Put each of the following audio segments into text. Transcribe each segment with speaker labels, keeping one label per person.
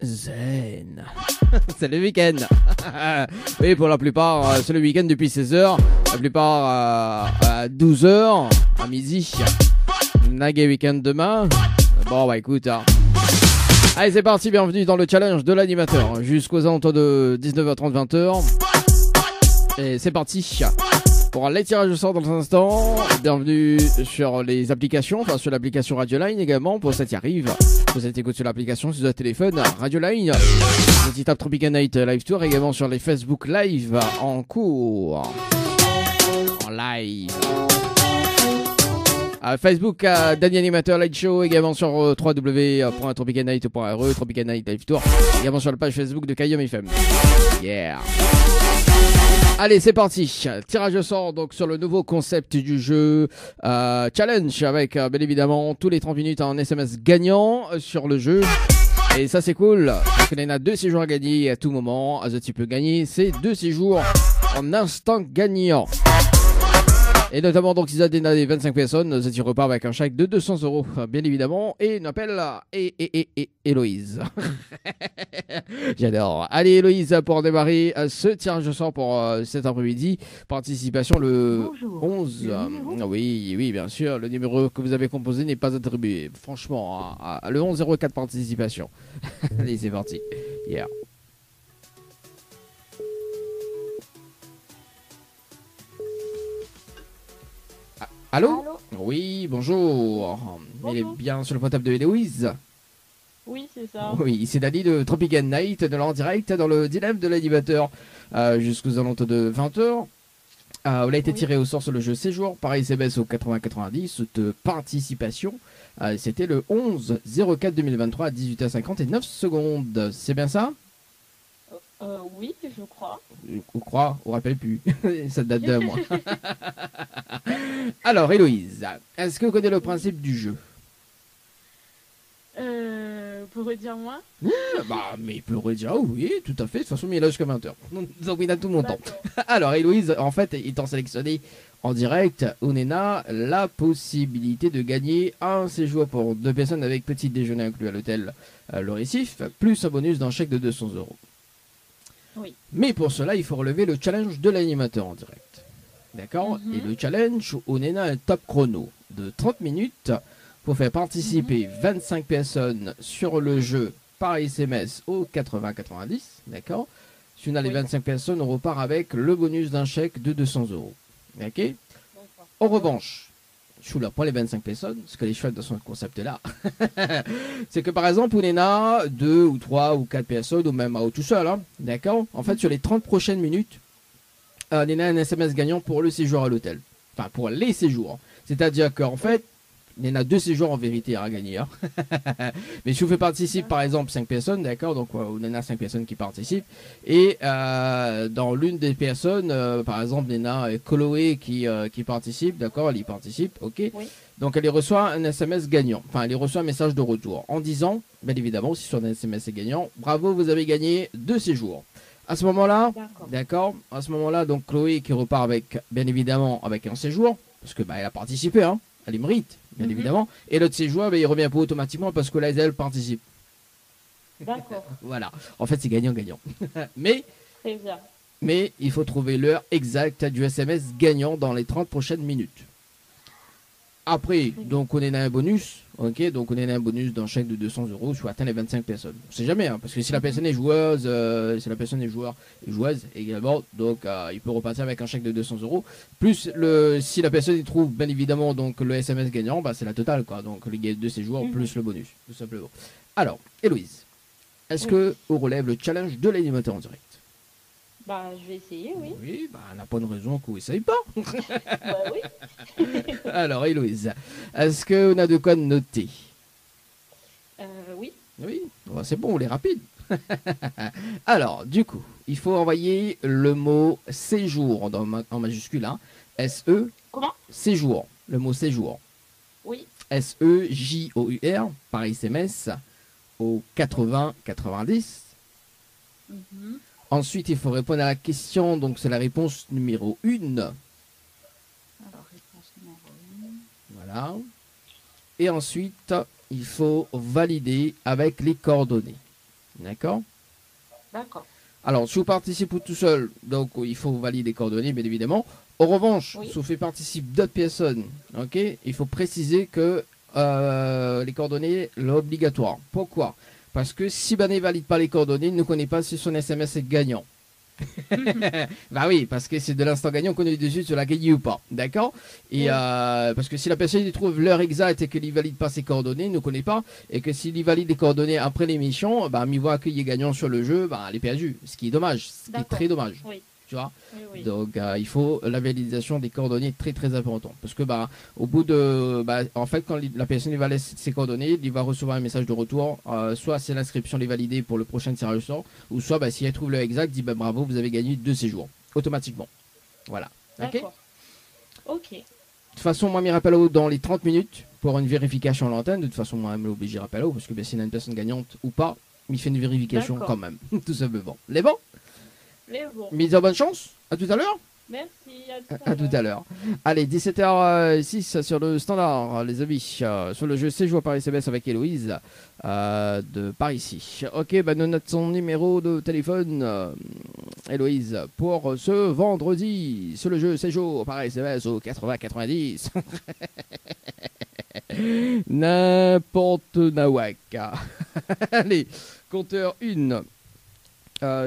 Speaker 1: Zen. C'est le week-end. Oui, pour la plupart, c'est le week-end depuis 16h. La plupart à 12h, à midi. Nagé week-end demain. Bon, bah écoute. Allez, c'est parti. Bienvenue dans le challenge de l'animateur. Jusqu'aux alentours de 19h30, 20h. Et c'est parti. Pour les tirages au sort dans un instant. Bienvenue sur les applications, enfin sur l'application Radio Line également, pour ça qui arrive. Vous êtes écouté sur l'application sur votre téléphone, Radio Line. Petit tape Tropical Night Live Tour également sur les Facebook Live en cours. En live. Facebook Daniel Animateur Light Show également sur www.tropicalnight.re, Tropical Night Live Tour également sur la page Facebook de Kayom FM. Yeah. Allez, c'est parti. Tirage au sort donc sur le nouveau concept du jeu challenge avec bien évidemment tous les 30 minutes un SMS gagnant sur le jeu. Et ça c'est cool parce qu'il y en a 2 séjours à gagner à tout moment. Tu peux gagner ces 2 séjours en instant gagnant. Et notamment donc ils ont des 25 personnes, tu repars avec un chèque de 200 euros bien évidemment. Et une appel Héloïse. J'adore. Allez Héloïse pour démarrer ce tirage au sort pour cet après-midi. Participation le Bonjour. 11. Oui bien sûr. Le numéro que vous avez composé n'est pas attribué. Franchement, le 1104 participation. Allez c'est parti. Yeah. Allô ? Allô ? Oui, bonjour. Bonjour. Il est bien sur le portable de Héloïse ?
Speaker 2: Oui, c'est ça.
Speaker 1: Oui, c'est Dani de Tropical Night, de l'en direct dans le dilemme de l'animateur jusqu'aux alentours de 20h. On a été tiré au sort sur le jeu Séjour, par SMS au 80-90, de participation. C'était le 11-04-2023 à 18h50 et 9 secondes. C'est bien ça ?
Speaker 2: Oui, je crois.
Speaker 1: On croit, on rappelle plus. Ça date d'un mois. Alors, Héloïse, est-ce que vous connaissez le principe du jeu ?
Speaker 2: Pour redire moi ?
Speaker 1: Mais pour redire, oui, tout à fait. De toute façon, il est là jusqu'à 20h. Donc, il a tout mon temps. Alors, Héloïse, en fait, étant sélectionnée en direct, on a la possibilité de gagner un séjour pour 2 personnes avec petit déjeuner inclus à l'hôtel Le Récif, plus un bonus d'un chèque de 200 euros.
Speaker 2: Oui.
Speaker 1: Mais pour cela, il faut relever le challenge de l'animateur en direct. D'accord ? Et le challenge, on a un top chrono de 30 minutes pour faire participer 25 personnes sur le jeu par SMS au 80-90. D'accord ? Si on a les 25 personnes, on repart avec le bonus d'un chèque de 200 euros. Ok ? En revanche, je suis là pour les 25 personnes, ce que les chouettes dans ce concept-là, c'est que par exemple, on a 2 ou 3 ou 4 personnes, ou même tout seul, hein, d'accord ? En fait, sur les 30 prochaines minutes, on a un SMS gagnant pour le séjour à l'hôtel. Enfin, pour les séjours. C'est-à-dire qu'en fait, il y en a 2 séjours en vérité à gagner. Hein. Mais si vous faites participer par exemple 5 personnes, d'accord, donc on en a 5 personnes qui participent. Et dans l'une des personnes, par exemple, il y en a Chloé qui participe, d'accord, elle y participe, ok. Oui. Donc elle y reçoit un SMS gagnant, enfin elle y reçoit un message de retour en disant, bien évidemment, si sur un SMS est gagnant, bravo, vous avez gagné 2 séjours. À ce moment-là, d'accord, à ce moment-là, donc Chloé qui repart avec, bien évidemment, avec un séjour, parce que elle a participé, hein. Elle y mérite, bien évidemment. Et l'autre séjour, il revient pas automatiquement parce que là, elle participe.
Speaker 2: D'accord.
Speaker 1: Voilà. En fait, c'est gagnant-gagnant. Mais il faut trouver l'heure exacte du SMS gagnant dans les 30 prochaines minutes. Après, donc on a un bonus, ok, donc on a un bonus d'un chèque de 200 euros si on atteint les 25 personnes. On sait jamais, hein, parce que si la personne est joueuse, si la personne est joueuse également, donc il peut repartir avec un chèque de 200 euros. Plus si la personne y trouve bien évidemment donc le SMS gagnant, c'est la totale quoi. Donc les 2 séjours plus le bonus, tout simplement. Alors, Héloïse, est-ce que on relève le challenge de l'animateur en direct ?
Speaker 2: Je vais essayer, oui.
Speaker 1: Oui, on n'a pas de raison qu'on essaye pas.
Speaker 2: Oui.
Speaker 1: Alors, Héloïse, est-ce qu'on a de quoi noter ?
Speaker 2: Oui.
Speaker 1: Oui, c'est bon, on est rapide. Alors, du coup, il faut envoyer le mot séjour en majuscule, hein. S-E.
Speaker 2: Comment ?
Speaker 1: Séjour, le mot séjour.
Speaker 2: Oui.
Speaker 1: S-E-J-O-U-R par SMS au 80-90. Ensuite, il faut répondre à la question, donc c'est la réponse numéro 1.
Speaker 2: Alors, réponse numéro 1.
Speaker 1: Voilà. Et ensuite, il faut valider avec les coordonnées. D'accord?
Speaker 2: D'accord.
Speaker 1: Alors, si vous participez tout seul, donc il faut valider les coordonnées, bien évidemment. En revanche,
Speaker 2: Oui.
Speaker 1: si vous faites participer d'autres personnes, ok, il faut préciser que les coordonnées sont obligatoires. Pourquoi? Parce que si ben ne valide pas les coordonnées, il ne connaît pas si son SMS est gagnant. Bah oui, parce que c'est de l'instant gagnant qu'on est dessus sur la gagné ou pas, d'accord? Et
Speaker 2: Oui.
Speaker 1: parce que si la personne il trouve l'heure exacte et qu'il ne valide pas ses coordonnées, il ne connaît pas, et que s'il y valide les coordonnées après l'émission, bah il voit qu'il est gagnant sur le jeu, bah elle est perdue, ce qui est dommage, ce qui est très dommage,
Speaker 2: Oui.
Speaker 1: tu vois?
Speaker 2: Oui, oui.
Speaker 1: Donc il faut la validation des coordonnées très très important parce que bah au bout de en fait quand la personne il va laisser ses coordonnées, il va recevoir un message de retour, soit c'est l'inscription est validée pour le prochain tirage au sort, ou soit bah, si elle trouve le exact, dit bah, bravo vous avez gagné 2 séjours automatiquement. Voilà. Ok. De
Speaker 2: D'accord. Ok.
Speaker 1: toute façon moi je rappelle dans les 30 minutes pour une vérification à l'antenne. De toute façon moi je m'oblige à rappeler parce que bah, s'il y a une personne gagnante ou pas, il fait une vérification
Speaker 2: D'accord.
Speaker 1: quand même tout simplement. Les bons.
Speaker 2: Mais bon.
Speaker 1: Mise en bonne chance. À tout à l'heure.
Speaker 2: Merci.
Speaker 1: À tout à l'heure. Allez, 17h06 sur le standard, les amis, sur le jeu Séjour par SMS avec Héloïse de par ici. Ok, bah nous notons son numéro de téléphone, Héloïse, pour ce vendredi sur le jeu Séjour par SMS au 80-90. N'importe nawak. Allez, compteur 1.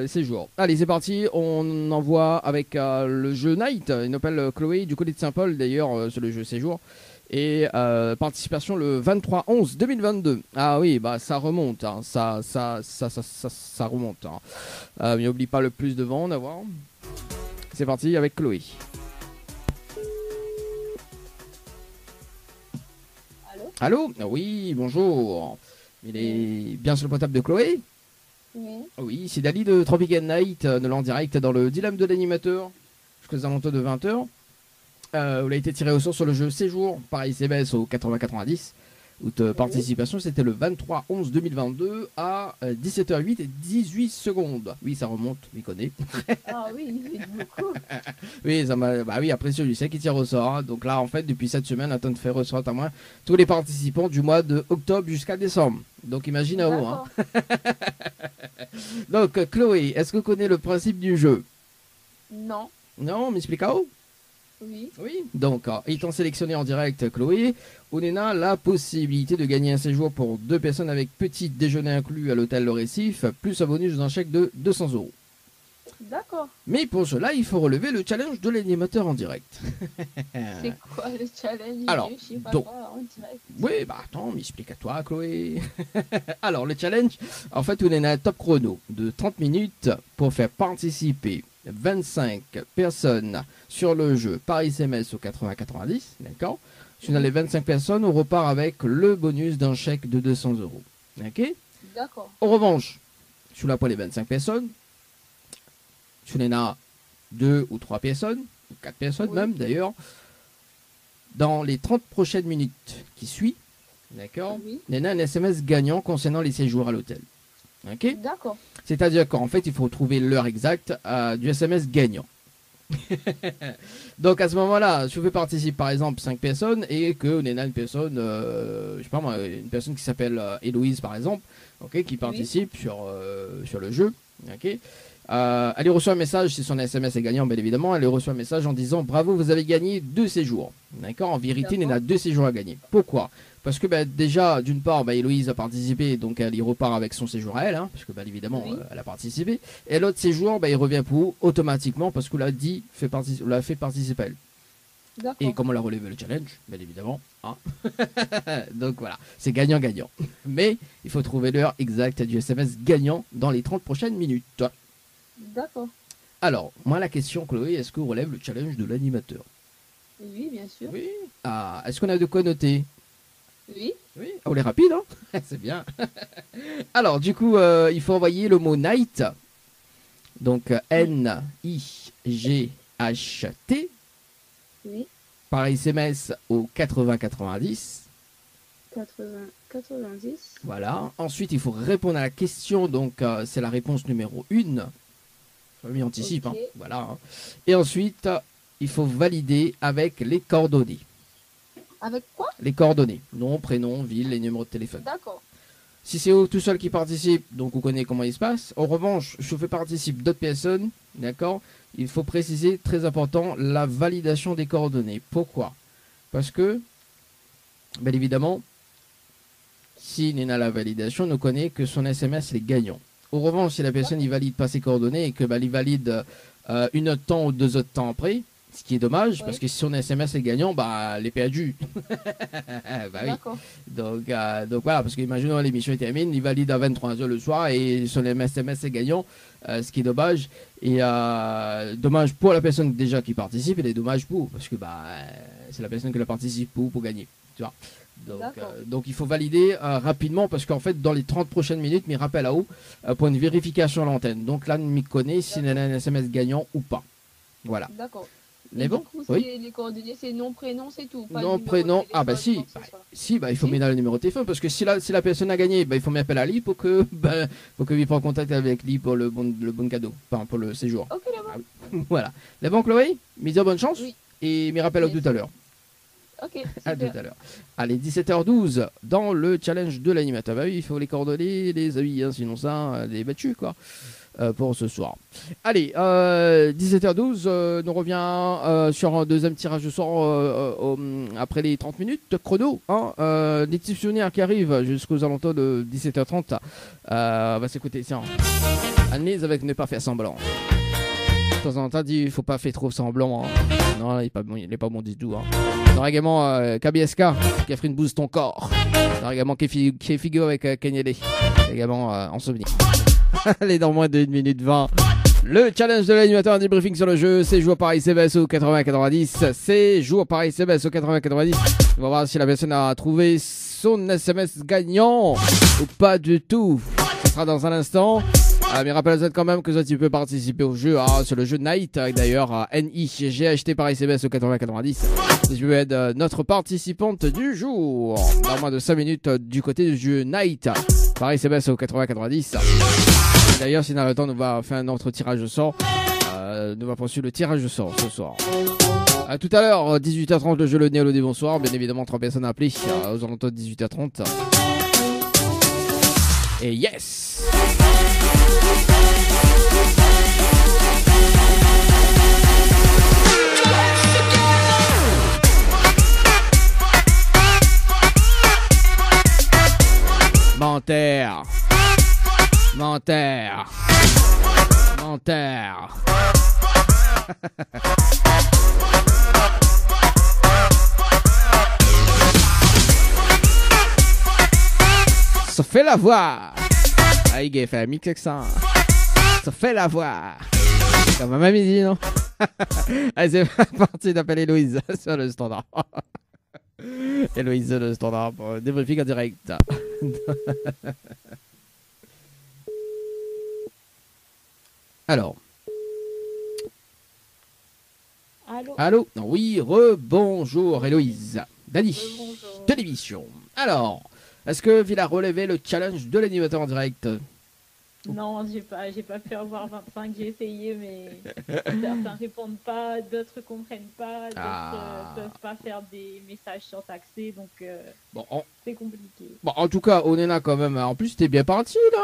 Speaker 1: Séjour. Allez, c'est parti. On envoie avec le jeu Night. Il s'appelle Chloé du côté de Saint-Paul d'ailleurs sur le jeu Séjour. Et participation le 23/11/2022. Ah oui, bah ça remonte. Hein. Ça remonte. Hein. Mais n'oublie pas le plus devant d'avoir. C'est parti avec Chloé.
Speaker 2: Allô?
Speaker 1: Allô? Oui, bonjour. Il est bien sur le portable de Chloé?
Speaker 2: Oui.
Speaker 1: Oui, c'est Dali de Tropic Night, de l'en direct dans le dilemme de l'animateur, jusqu'aux alentours de 20h. Où il a été tiré au sort sur le jeu Séjour, par SMS au 80-90. Votre participation, c'était le 23/11/2022 à 17h08 et 18 secondes. Oui, ça remonte, il connaît.
Speaker 2: Ah oui, il fait beaucoup.
Speaker 1: Oui, bah oui, après celui-ci qui tire au sort. Hein. Donc là, en fait, depuis cette semaine, attend de faire ressort à moi tous les participants du mois de octobre jusqu'à décembre. Donc imagine à vous. Hein. Donc, Chloé, est-ce que vous connaissez le principe du jeu?
Speaker 2: Non.
Speaker 1: Non, m'explique à où?
Speaker 2: Oui.
Speaker 1: Oui. Donc, étant sélectionné en direct, Chloé, on a la possibilité de gagner un séjour pour 2 personnes avec petit déjeuner inclus à l'hôtel Le Récif, plus un bonus d'un chèque de 200 €.
Speaker 2: D'accord.
Speaker 1: Mais pour cela, il faut relever le challenge de l'animateur en direct.
Speaker 2: C'est quoi le challenge?
Speaker 1: Alors,
Speaker 2: Je sais pas
Speaker 1: donc,
Speaker 2: quoi, en direct.
Speaker 1: Oui, bah attends, m'explique à toi, Chloé. Alors, le challenge, en fait, on a un top chrono de 30 minutes pour faire participer 25 personnes sur le jeu par SMS au 80-90, d'accord? Si on a les 25 personnes, on repart avec le bonus d'un chèque de 200 €. Ok?
Speaker 2: D'accord.
Speaker 1: En revanche, si on n'a pas les 25 personnes, si on en a 2 ou 3 personnes, ou 4 personnes
Speaker 2: Oui.
Speaker 1: même d'ailleurs, dans les 30 prochaines minutes qui suivent, d'accord,
Speaker 2: Oui.
Speaker 1: il y en a un SMS gagnant concernant les séjours à l'hôtel. Ok?
Speaker 2: D'accord.
Speaker 1: C'est-à-dire qu'en fait, il faut trouver l'heure exacte du SMS gagnant. Donc à ce moment-là, si vous faites participer par exemple 5 personnes et que on a une personne, je sais pas moi, une personne qui s'appelle Héloïse par exemple, ok, qui participe sur le jeu, ok. Elle reçoit un message, si son SMS est gagnant, bien évidemment, elle reçoit un message en disant bravo, vous avez gagné 2 séjours. D'accord? En vérité, il y en a 2 séjours à gagner. Pourquoi? Parce que déjà, d'une part, Héloïse a participé, donc elle y repart avec son séjour à elle, hein, parce que évidemment,
Speaker 2: Oui.
Speaker 1: elle a participé. Et l'autre séjour, il revient pour vous automatiquement, parce qu'on l'a dit, on l'a fait participer à elle.
Speaker 2: D'accord.
Speaker 1: Et comme on l'a relevé le challenge, bien évidemment. Hein. Donc voilà, c'est gagnant-gagnant. Mais il faut trouver l'heure exacte du SMS gagnant dans les 30 prochaines minutes.
Speaker 2: D'accord.
Speaker 1: Alors, moi la question, Chloé, est-ce qu'on relève le challenge de l'animateur?
Speaker 2: Oui, bien sûr.
Speaker 1: Oui. Ah, est-ce qu'on a de quoi noter?
Speaker 2: Oui.
Speaker 1: Oui. On est rapide, hein? C'est bien. Alors, du coup, il faut envoyer le mot night. Donc, N-I-G-H-T.
Speaker 2: Oui.
Speaker 1: Par SMS au 80-90.
Speaker 2: 90.
Speaker 1: Voilà. Ensuite, il faut répondre à la question. Donc, c'est la réponse numéro 1. Oui, anticipe.
Speaker 2: Ok.
Speaker 1: Hein. Voilà. Hein. Et ensuite, il faut valider avec les coordonnées.
Speaker 2: Avec quoi?
Speaker 1: Les coordonnées. Nom, prénom, ville, les numéros de téléphone.
Speaker 2: D'accord.
Speaker 1: Si c'est eux tout seul qui participe, donc on connaît comment il se passe. En revanche, je fais participer d'autres personnes, d'accord? Il faut préciser, très important, la validation des coordonnées. Pourquoi? Parce que, bien évidemment, si Nena la validation, on ne connaît que son SMS est gagnant. En revanche, si la personne il valide pas ses coordonnées et que il valide une autre temps ou 2 autres temps après, ce qui est dommage, parce que si son SMS est gagnant, elle est perdue. Oui. Donc voilà, parce qu'imaginons l'émission est terminée, il valide à 23h le soir et son SMS est gagnant, ce qui est dommage. Et dommage pour la personne déjà qui participe et dommage pour, parce que c'est la personne qui la participe pour gagner. Tu vois. Donc il faut valider rapidement parce qu'en fait dans les 30 prochaines minutes, il rappelle à haut pour une vérification à l'antenne. Donc là, il connaît s'il a un SMS gagnant ou pas. Voilà.
Speaker 2: D'accord.
Speaker 1: Mais bon,
Speaker 2: oui. Les coordonnées, c'est nom, prénom, c'est tout. Pas
Speaker 1: nom, prénom, il faut mettre le numéro de téléphone parce que si la personne a gagné, il faut m'appeler à lui pour que il prenne contact avec lui pour le bon cadeau, enfin pour le séjour.
Speaker 2: Ok, d'accord.
Speaker 1: Voilà. La banque Chloé, me dire bonne chance et me rappelle tout à l'heure.
Speaker 2: Ok,
Speaker 1: à tout à l'heure. Allez, 17h12 dans le challenge de l'animateur. Oui, il faut les coordonnées, les avis, hein, sinon ça, les battus quoi. Pour ce soir. Allez, 17h12, nous revient sur un deuxième tirage de sort après les 30 minutes de chrono. Hein, des petits souvenirs qui arrivent jusqu'aux alentours de 17h30. On va s'écouter, tiens. Annelise avec ne pas faire semblant. De temps en temps, dit il faut pas faire trop semblant. Hein. Non, il est pas bon du tout. Hein. On aura également KBSK qui a fait une bouse ton corps. On aura également qui est figure avec Kenyele. Également en souvenir. Allez, dans moins de 1 minute 20. Le challenge de l'animateur, un débriefing sur le jeu. C'est joueur par ICBS au 80-90. C'est joueur par ICBS au 80-90. On va voir si la personne a trouvé son SMS gagnant ou pas du tout. Ce sera dans un instant. Mais rappelez-vous quand même que tu peux participer au jeu sur le jeu Night, d'ailleurs NI, acheté par ICBS au 80-90. Tu peux être notre participante du jour. Dans moins de 5 minutes du côté du jeu Night par ICBS au 80-90. D'ailleurs, si on a le temps, nous va faire un autre tirage de sort. Nous va poursuivre le tirage de sort ce soir. A tout à l'heure, 18h30, le jeu Le Néo, le dé, bonsoir. Bien évidemment, 3 personnes appelées aux alentours de 18h30. Et yes! Menteur. Menteur. Menteur. Ça fait la voix. Ah, il a fait un mix avec ça. Ça fait la voix. Comme ma mamie dit, non? Allez, c'est parti d'appeler Héloïse sur le standard. Héloïse, le standard pour débriefing en direct. Alors.
Speaker 2: Allô?
Speaker 1: Allô? Oui, rebonjour Héloïse. Dani, de l'émission. Alors, est-ce que Villa a relevé le challenge de l'animateur en direct?
Speaker 3: Non, j'ai pas pu avoir 25, j'ai essayé, mais certains répondent pas, d'autres comprennent pas, d'autres peuvent pas faire des messages sans accès, donc c'est compliqué.
Speaker 1: Bon, en tout cas, on est là quand même. En plus, t'es bien parti là.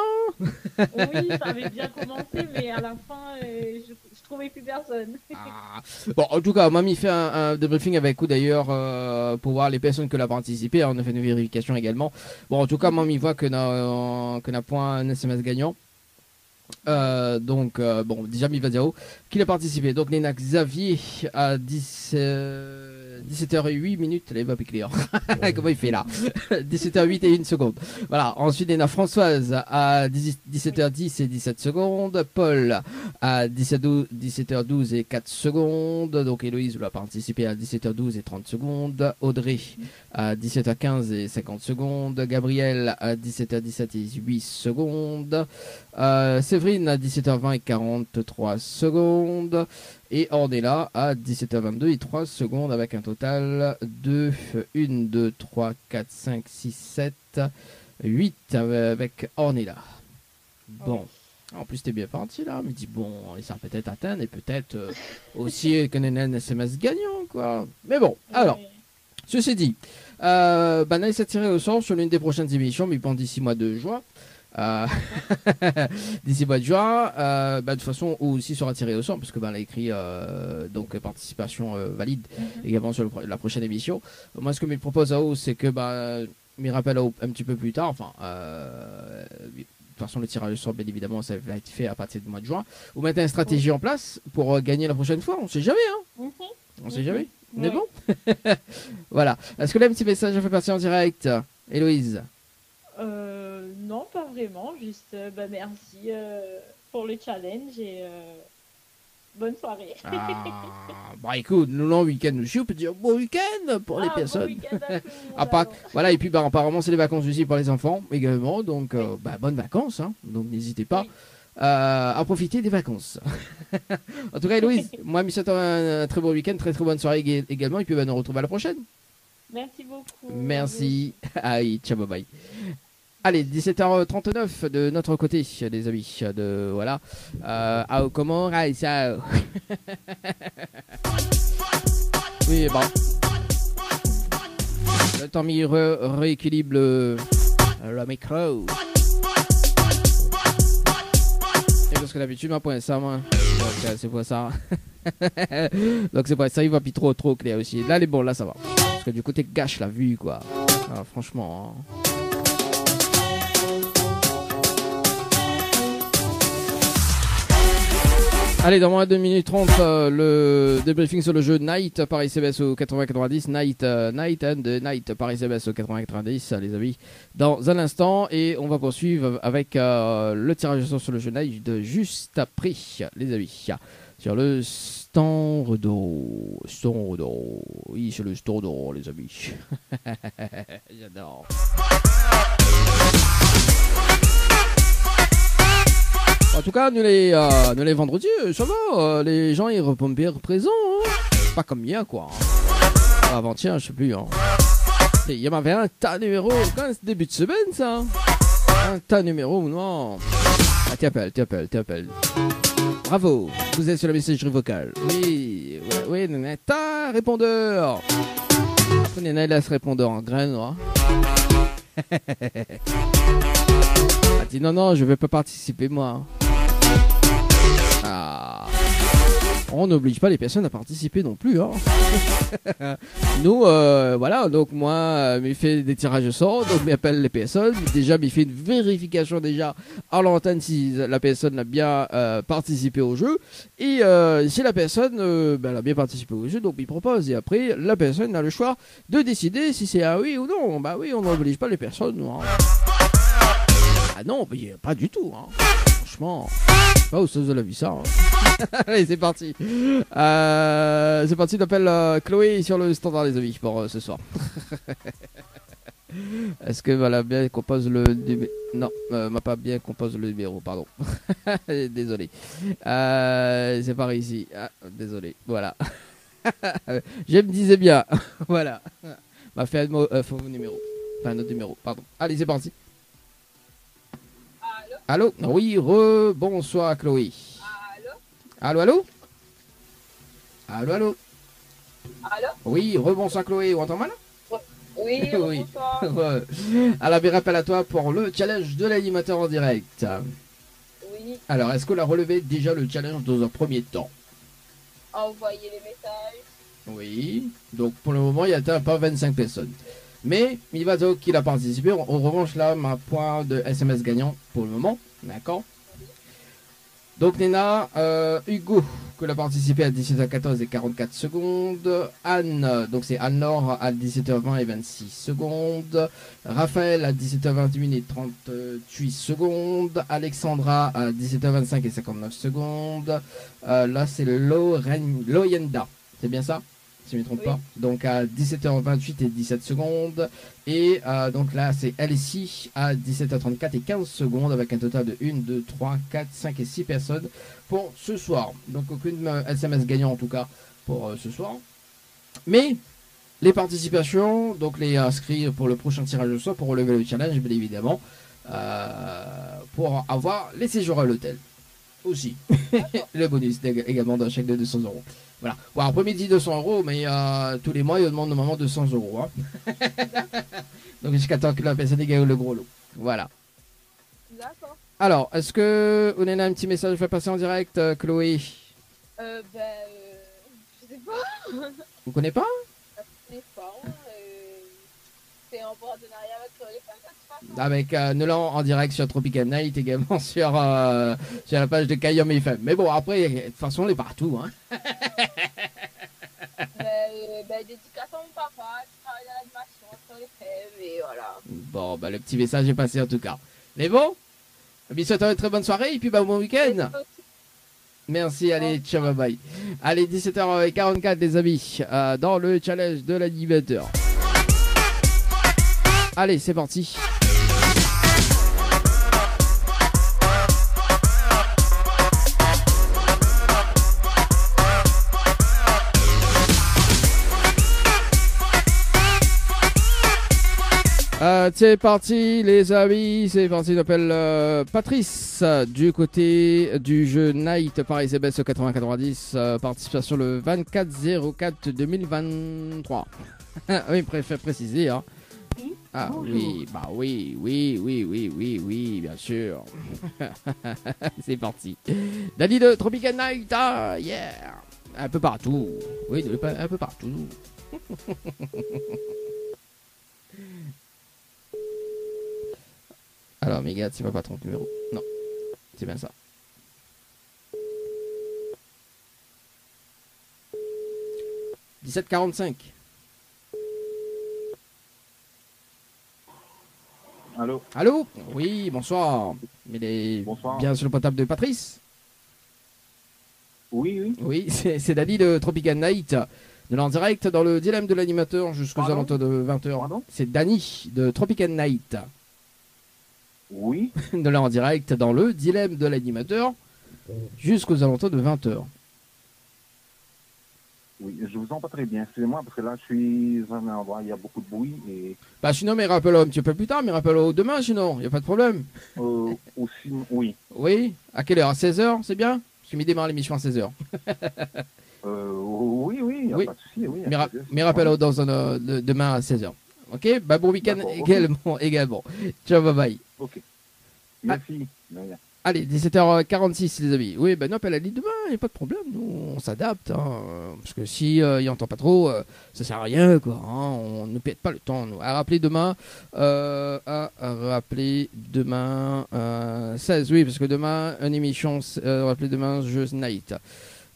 Speaker 3: Oui, ça avait bien commencé, mais à la fin, je trouvais plus personne.
Speaker 1: Bon, en tout cas, Mamie fait un débriefing avec vous d'ailleurs pour voir les personnes qui ont participé. On a fait une vérification également. Bon, en tout cas, Mamie voit que n'a point un SMS gagnant. Donc, bon, déjà, il va dire qu'il a participé. Donc, Néna Xavier à 17h08 minutes. Allez, va piquer. Comment il fait là? 17h08 et 1 seconde. Voilà. Ensuite, Néna Françoise à 17h10 et 17 secondes. Paul à 17h12 et 4 secondes. Donc, Héloïse va participer à 17h12 et 30 secondes. Audrey à 17h15 et 50 secondes. Gabriel à 17h17 et 8 secondes. Séverine à 17h20 et 43 secondes. Et Ornella à 17h22 et 3 secondes avec un total de 1, 2, 3, 4, 5, 6, 7, 8 avec Ornella. Bon. En plus, t'es bien parti là. Mais dis bon, il s'en peut-être atteindre et peut-être aussi qu'on ait un SMS gagnant quoi. Mais bon, alors, ceci dit. Naïs a tiré au sort sur l'une des prochaines émissions, mais pendant d'ici mois de juin. D'ici mois de juin, de toute façon, ou aussi sera tiré au sort, parce que elle a écrit donc participation valide également sur la prochaine émission. Moi, ce que me propose à haut, c'est que me rappelle un petit peu plus tard, enfin. De toute façon, le tirage au sort, bien évidemment, ça va être fait à partir du mois de juin. Ou mettre une stratégie en place pour gagner la prochaine fois. On sait jamais, hein. On sait jamais. On est bon. Voilà. Est-ce que là, un petit message a fait passer en direct, Héloïse?
Speaker 3: Non, pas vraiment. Juste, merci pour le challenge et bonne soirée.
Speaker 1: Écoute, nous, le week-end aussi, on peut dire bon week-end pour les personnes.
Speaker 3: Bon week-end à tout le monde,
Speaker 1: voilà, et puis apparemment, c'est les vacances aussi pour les enfants également. Donc, bonnes vacances. Hein. Donc, n'hésitez pas à profiter des vacances. En tout cas, Héloïse, moi, je vous souhaite un très bon week-end, très très bonne soirée également. Et puis, on se retrouve à la prochaine.
Speaker 3: Merci beaucoup.
Speaker 1: Merci. Allez, ciao, bye bye. Allez, 17h39 de notre côté, les amis. Voilà. Comment ça? Oui, bon. Le temps mis rééquilibre le micro. Et parce que d'habitude, ma point ça, moi. Donc, c'est pour ça. Donc, c'est pour ça, il va plus trop clair aussi. Là, les bons, là, ça va. Parce que du côté gâche la vue, quoi. Alors, franchement. Hein. Allez, dans moins de 2 minutes 30, le débriefing sur le jeu Night Paris CBS au 80-90. Night and Night Paris CBS au 80-90, les amis. Dans un instant, et on va poursuivre avec le tirage au sort sur le jeu Night de juste après, les amis. Sur le Stordo. Oui, sur le Stordo, les amis. J'adore. En tout cas, nous les vendredis, ça va, les gens ils répondent bien présents, hein. Pas comme hier, quoi. Avant-hier, je sais plus. Hein. Il y avait un tas numéro, quand c'est début de semaine, ça. Un tas numéro, non. Ah, t'appelles. Bravo, vous êtes sur la messagerie vocale. Oui, tas répondeur. Nena, il a ce répondeur en graine, hein. Ah, dit non, je vais pas participer, moi. On n'oblige pas les personnes à participer non plus. Hein. Nous, voilà, donc moi, il fait des tirages au sort, donc il appelle les personnes. Déjà, il fait une vérification déjà à l'antenne si la personne a bien participé au jeu. Et si la personne elle a bien participé au jeu, donc il propose. Et après, la personne a le choix de décider si c'est un oui ou non. Bah oui, on n'oblige pas les personnes. Hein. Ah non, pas du tout. Hein. Franchement, pas au sens de la vie ça. Hein. Allez, c'est parti. C'est parti, j'appelle Chloé sur le standard des amis pour ce soir. Est-ce que voilà bien compose le numéro? Non, m'a pas bien compose le numéro, pardon. Désolé. C'est par ici. Ah, désolé. Voilà. Je me disais bien. Voilà. M'a fait un faux numéro. Enfin, un autre numéro, pardon. Allez, c'est parti. Allô? Oui, bonsoir Chloé. Allô? Oui, bonsoir Chloé, on entend mal?
Speaker 2: Oui,
Speaker 1: oui. Alors, bien rappel à toi pour le challenge de l'animateur en direct.
Speaker 2: Oui.
Speaker 1: Alors, est-ce qu'on a relevé déjà le challenge dans un premier temps?
Speaker 2: Envoyer les messages.
Speaker 1: Oui, donc pour le moment, il n'y a pas 25 personnes. Mais il va dire qu'il a participé. En revanche, là, ma point de SMS gagnant pour le moment. D'accord. Donc, Nena, Hugo, qui a participé à 17h14 et 44 secondes. Anne, donc c'est Anne-Laure à 17h20 et 26 secondes. Raphaël à 17h21 et 38 secondes. Alexandra à 17h25 et 59 secondes. Là, c'est Loyenda. C'est bien ça? Si je ne me trompe pas. Donc à 17h28 et 17 secondes. Et donc là, c'est Elsie à 17h34 et 15 secondes avec un total de 1, 2, 3, 4, 5 et 6 personnes pour ce soir. Donc aucune SMS gagnant en tout cas pour ce soir. Mais les participations, donc les inscrits pour le prochain tirage au sort pour relever le challenge, bien évidemment, pour avoir les séjours à l'hôtel. Aussi. Le bonus également d'un chèque de 200 euros. Voilà. Bon, après-midi 200 euros, mais tous les mois, il demande normalement 200 euros. Hein. Donc jusqu'à temps que la personne gagne le gros lot. Voilà.
Speaker 2: D'accord.
Speaker 1: Alors, est-ce que on a un petit message à faire passer en direct, Chloé?
Speaker 2: Je sais pas.
Speaker 1: Vous connaissez pas?
Speaker 2: Je sais pas. C'est en partenariat avec les femmes, ça se passe.
Speaker 1: Avec Nolan en direct sur Tropical Night, également sur la page de Kayom FM. Mais bon, après, de toute façon, on est partout. Hein.
Speaker 2: Dédicace à mon papa, qui travaille dans l'animation sur les fèves, et voilà.
Speaker 1: Bon, le petit message est passé en tout cas. Mais bon, je souhaite une très bonne soirée et puis bon week-end. Merci, allez, ciao, bye bye. Allez, 17h44 les amis, dans le challenge de l'animateur. Allez, c'est parti. C'est parti les amis, c'est parti, on appelle Patrice du côté du jeu Night Paris CBS 90, participation le 24/04/2023. Oui, préfère préciser hein. Ah oui, bah oui, bien sûr. C'est parti. Dani de Tropical Night, yeah. Un peu partout. Oui, un peu partout. Alors, Mégane, c'est pas ton numéro. Non, c'est bien ça. « 17h45. »
Speaker 4: Allô?
Speaker 1: Allô? Oui, bonsoir.
Speaker 4: Bonsoir.
Speaker 1: Bien sur le portable de Patrice?
Speaker 4: Oui.
Speaker 1: Oui, c'est Dani de Tropical Night. De en direct dans le dilemme de l'animateur jusqu'aux alentours de 20h. C'est Dani de Tropical Night.
Speaker 4: Oui.
Speaker 1: De là en direct dans le dilemme de l'animateur jusqu'aux alentours de 20h.
Speaker 4: Oui, je vous entends très bien. Excusez-moi parce que là je suis dans un endroit où il y a beaucoup de bruit et.
Speaker 1: Bah sinon, mais rappelle-le un petit peu plus tard, mais rappelle-le demain sinon, il n'y a pas de problème.
Speaker 4: Aussi, oui.
Speaker 1: Oui, à quelle heure? À 16h, c'est bien? Parce que démarre l'émission à 16h.
Speaker 4: Oui, il n'y a pas de souci. Oui,
Speaker 1: mais rappelle-le demain à 16h. Ok, bah bon week-end également. Ciao, bye bye.
Speaker 4: Ok. Merci.
Speaker 1: Allez, 17h46 les amis. Oui, ben non, elle a dit demain, il n'y a pas de problème, nous on s'adapte. Hein, parce que si il n'entend pas trop, ça sert à rien, quoi. Hein, on ne pète pas le temps. Nous. À rappeler demain, 16, oui, parce que demain, une émission, rappeler demain, Jeux Night.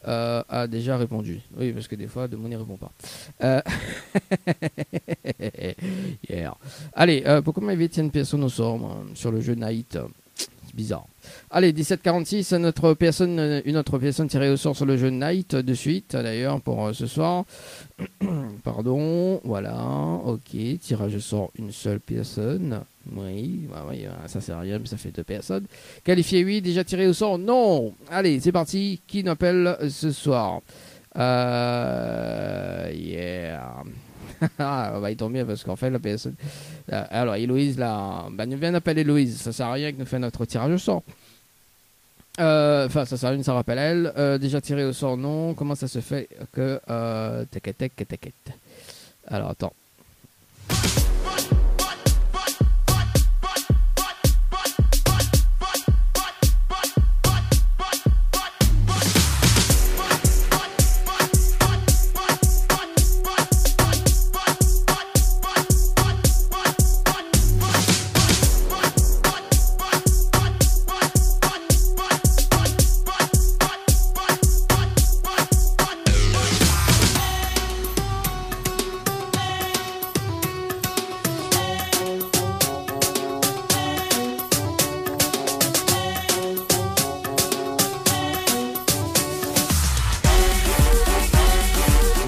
Speaker 1: A déjà répondu. Oui, parce que des fois, Demon ne répond pas. Yeah. Allez, pourquoi m'avait une personne au sort sur le jeu Night? C'est bizarre. Allez, 17h46, une autre personne tirée au sort sur le jeu Night de suite, d'ailleurs, pour ce soir. Pardon, voilà, ok, tirage au sort une seule personne. Oui, ça sert à rien, mais ça fait 2 personnes. Qualifié, oui, déjà tiré au sort, non. Allez, c'est parti, qui nous appelle ce soir? Yeah. On va y tomber parce qu'en fait, la personne. Alors, Héloïse, là, nous vient d'appeler Héloïse. Ça sert à rien que nous fassions notre tirage au sort. Enfin, ça sert à rien, ça rappelle elle. Déjà tiré au sort, non. Comment ça se fait que. T'inquiète. Alors, attends.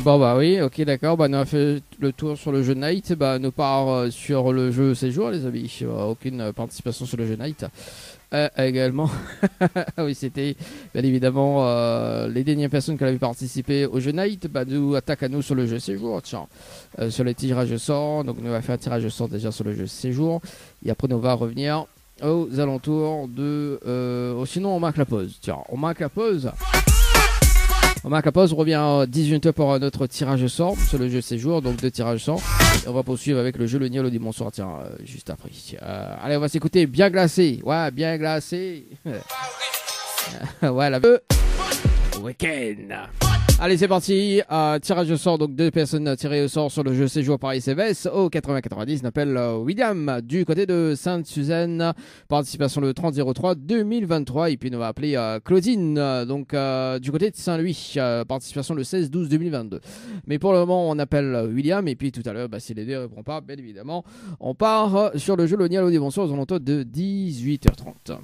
Speaker 1: Bon bah oui, ok d'accord, bah nous avons fait le tour sur le jeu Night, bah nous part sur le jeu Séjour les amis, aucune participation sur le jeu Night. Également, oui c'était bien évidemment les dernières personnes qui avaient participé au jeu Night, bah nous attaquent à nous sur le jeu Séjour, tiens, sur les tirages de sort, donc nous allons faire un tirage de sort déjà sur le jeu Séjour, et après on va revenir aux alentours de... sinon, on marque la pause. Tiens, on marque la pause. On marque la pause, on revient à 18h pour notre tirage au sort sur le jeu séjour, donc 2 tirages au sort. Et on va poursuivre avec le jeu le Niel au dimanche soir, tiens, juste après. Allez, on va s'écouter Bien Glacé. Ouais, Bien Glacé. Voilà, week-end. Allez, c'est parti. Tirage au sort, donc 2 personnes tirées au sort sur le jeu séjour par SMS au 80-90. On appelle William du côté de Sainte-Suzanne. Participation le 30-03-2023. Et puis on va appeler Claudine, donc du côté de Saint-Louis. Participation le 16-12-2022. Mais pour le moment, on appelle William. Et puis tout à l'heure, si les deux ne répondent pas, bien évidemment, on part sur le jeu le Niel au dimanche soir aux alentours de 18h30.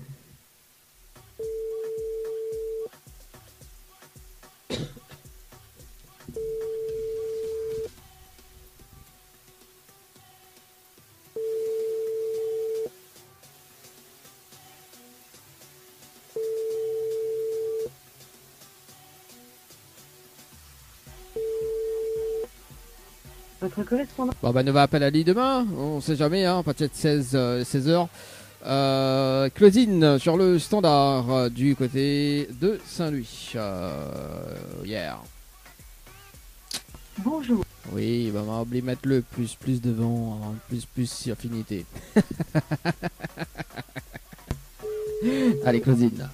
Speaker 5: Votre correspondant.
Speaker 1: Bon, on va appeler Ali demain, on sait jamais, hein, peut-être 16h. Claudine sur le standard du côté de Saint-Louis. Hier.
Speaker 5: Bonjour.
Speaker 1: Oui, on va oublier de mettre le plus devant, plus affinité. Allez, Claudine.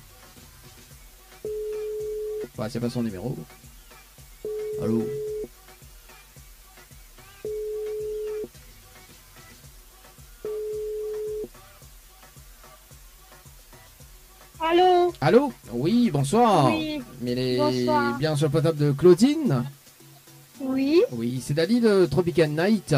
Speaker 1: Ouais, c'est pas son numéro. Allô?
Speaker 2: Allô?
Speaker 1: Allô? Oui, bonsoir.
Speaker 2: Oui.
Speaker 1: Mais les
Speaker 2: Bonsoir.
Speaker 1: bien sur le portable de Claudine.
Speaker 2: Oui.
Speaker 1: Oui, c'est Dali de Tropical Night.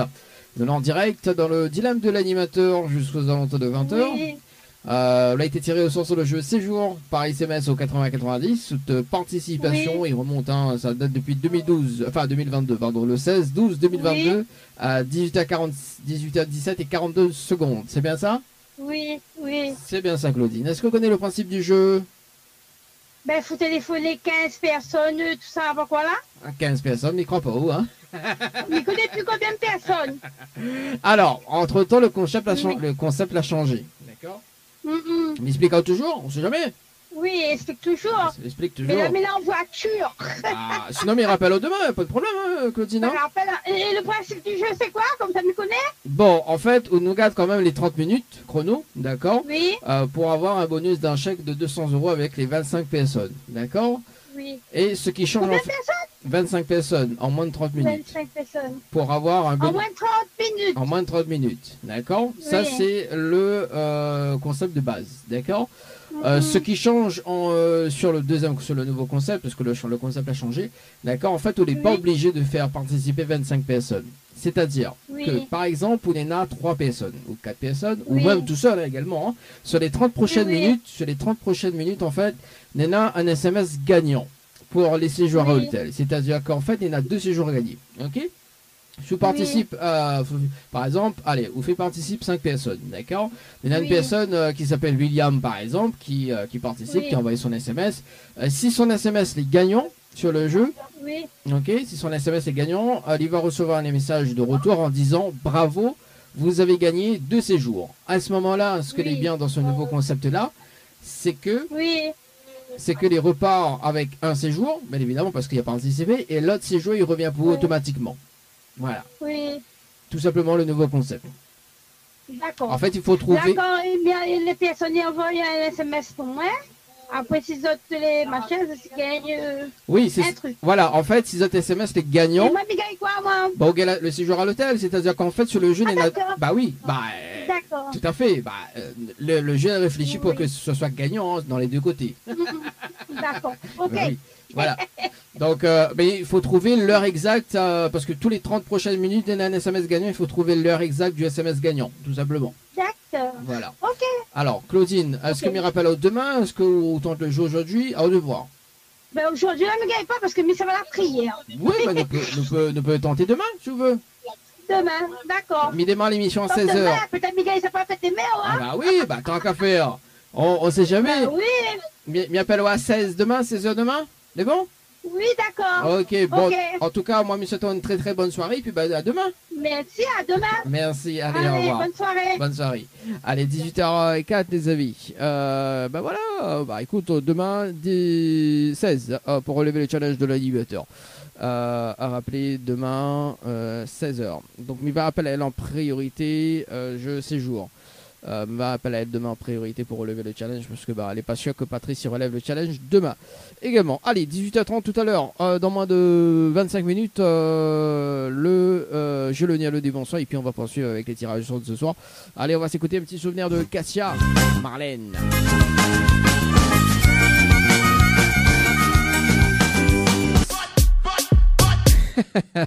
Speaker 1: Nous en direct dans le dilemme de l'animateur jusqu'aux alentours de 20h.
Speaker 2: Oui.
Speaker 1: Là, il a été tiré au sort sur le jeu Séjour par SMS au 80-90. Toute participation,
Speaker 2: Oui.
Speaker 1: il remonte, hein, ça date depuis 2022, pardon, le 16-12-2022 à 18h17 et 42 secondes. C'est bien ça?
Speaker 2: Oui. Oui.
Speaker 1: C'est bien ça, Claudine. Est-ce que vous connaissez le principe du jeu?
Speaker 2: Ben, faut téléphoner 15 personnes, tout ça, avant quoi là?
Speaker 1: À 15 personnes, n'y crois pas où, hein?
Speaker 2: Il connaît plus combien de personnes?
Speaker 1: Alors, entre-temps, le concept
Speaker 2: Oui.
Speaker 1: a changé. D'accord?
Speaker 2: Mm-mm.
Speaker 1: Mais explique toujours, on sait jamais.
Speaker 2: Oui, explique toujours.
Speaker 1: Explique
Speaker 2: Mais
Speaker 1: toujours.
Speaker 2: là, mais là en voiture.
Speaker 1: Ah, sinon, mais rappelle au demain, pas de problème, hein, Claudine.
Speaker 2: Je
Speaker 1: hein.
Speaker 2: rappelle. Et le principe du jeu, c'est quoi? Comme ça me connaît?
Speaker 1: Bon, en fait, on nous garde quand même les 30 minutes chrono, d'accord,
Speaker 2: Oui.
Speaker 1: pour avoir un bonus d'un chèque de 200 € avec les 25 personnes, d'accord.
Speaker 2: Oui.
Speaker 1: Et ce qui change,
Speaker 2: Combien
Speaker 1: en
Speaker 2: de
Speaker 1: fait,
Speaker 2: personnes?
Speaker 1: 25 personnes en moins de 30 minutes,
Speaker 2: 25 personnes.
Speaker 1: pour avoir un
Speaker 2: En
Speaker 1: bonus
Speaker 2: moins de 30 minutes.
Speaker 1: en moins de 30 minutes, d'accord. Ça,
Speaker 2: Oui.
Speaker 1: c'est le concept de base, d'accord.
Speaker 2: Mm-mm.
Speaker 1: Ce qui change sur le nouveau concept, parce que le concept a changé, d'accord, en fait, on n'est pas
Speaker 2: Oui.
Speaker 1: obligé de faire participer 25 personnes. C'est-à-dire
Speaker 2: Oui.
Speaker 1: que, par exemple, on en a 3 personnes, ou 4 personnes, ou
Speaker 2: Oui.
Speaker 1: même tout seul hein, également, hein. Sur les 30 prochaines
Speaker 2: Oui.
Speaker 1: minutes, en fait, on a un SMS gagnant pour les séjours à
Speaker 2: Oui.
Speaker 1: hôtel. C'est-à-dire qu'en fait, il y en a 2 séjours à gagner. Ok? Je participe, par exemple, allez, vous faites participer 5 personnes, d'accord? Il y a une
Speaker 2: Oui.
Speaker 1: personne qui s'appelle William, par exemple, qui participe,
Speaker 2: Oui.
Speaker 1: qui a envoyé son SMS. Si son SMS est gagnant sur le jeu,
Speaker 2: Oui.
Speaker 1: ok, si son SMS est gagnant, il va recevoir un message de retour en disant bravo, vous avez gagné 2 séjours. À ce moment-là, ce que
Speaker 2: Oui.
Speaker 1: est bien dans ce nouveau concept-là, c'est que
Speaker 2: Oui.
Speaker 1: les reparts avec un séjour, bien évidemment, parce qu'il n'y a pas participé, et l'autre séjour, il revient pour vous
Speaker 2: Oui.
Speaker 1: automatiquement. Voilà,
Speaker 2: Oui.
Speaker 1: tout simplement le nouveau concept.
Speaker 2: D'accord.
Speaker 1: En fait, il faut trouver.
Speaker 2: D'accord, eh bien, les personnes y envoient un SMS pour moi. Après, si autres les machins, je gagne
Speaker 1: Oui, c'est
Speaker 2: un truc.
Speaker 1: voilà. En fait, si autres SMS les
Speaker 2: Et
Speaker 1: gagnants,
Speaker 2: moi, je gagne quoi, moi?
Speaker 1: bah, le séjour à l'hôtel, c'est-à-dire qu'en fait sur le jeu,
Speaker 2: Ah,
Speaker 1: il y en a-
Speaker 2: d'accord.
Speaker 1: bah oui,
Speaker 2: D'accord.
Speaker 1: tout à fait. Le jeu a réfléchi pour
Speaker 2: Oui.
Speaker 1: que ce soit gagnant hein, dans les deux côtés.
Speaker 2: D'accord. Ok.
Speaker 1: Bah oui, voilà. Donc, mais il faut trouver l'heure exacte parce que tous les 30 prochaines minutes, il y a un SMS gagnant. Il faut trouver l'heure exacte du SMS gagnant, tout simplement.
Speaker 2: D'accord.
Speaker 1: Voilà.
Speaker 2: Ok.
Speaker 1: Alors, Claudine, est-ce que
Speaker 2: Ok.
Speaker 1: me rappelle au demain? Est-ce que vous tentez le jeu aujourd'hui? À devoir.
Speaker 2: Ben aujourd'hui, là, je ne gagne pas parce que mais ça va la prière.
Speaker 1: Oui, bah, nous peut tenter demain, si tu veux.
Speaker 2: Demain, d'accord.
Speaker 1: Mi démarre l'émission à
Speaker 2: Comme
Speaker 1: 16h.
Speaker 2: demain, peut-être que je gagne, ça peut faire des mères,
Speaker 1: Ah
Speaker 2: hein?
Speaker 1: bah oui, bah tant qu'à faire. On sait jamais.
Speaker 2: Ben oui.
Speaker 1: Mi appelle à 16 demain, 16h demain? C'est bon?
Speaker 2: Oui, d'accord.
Speaker 1: Ok, bon,
Speaker 2: Ok.
Speaker 1: en tout cas, moi, je vous souhaite une très très bonne soirée, puis bah, à demain.
Speaker 2: Merci, à demain.
Speaker 1: Merci, allez, au revoir.
Speaker 2: Bonne soirée.
Speaker 1: Bonne soirée. Allez, 18h04 les amis. Bah voilà, bah écoute, demain 16 pour relever le challenge de l'animateur. À rappeler demain 16h. Donc il va appeler à elle en priorité, je séjour. Va appeler à elle demain en priorité pour relever le challenge parce que bah elle est pas sûre que Patrice y relève le challenge demain. Également, allez, 18h30 tout à l'heure, dans moins de 25 minutes, le jeu le Nialo des bonsoirs et puis on va poursuivre avec les tirages de ce soir. Allez, on va s'écouter un petit souvenir de Cassia, Marlène.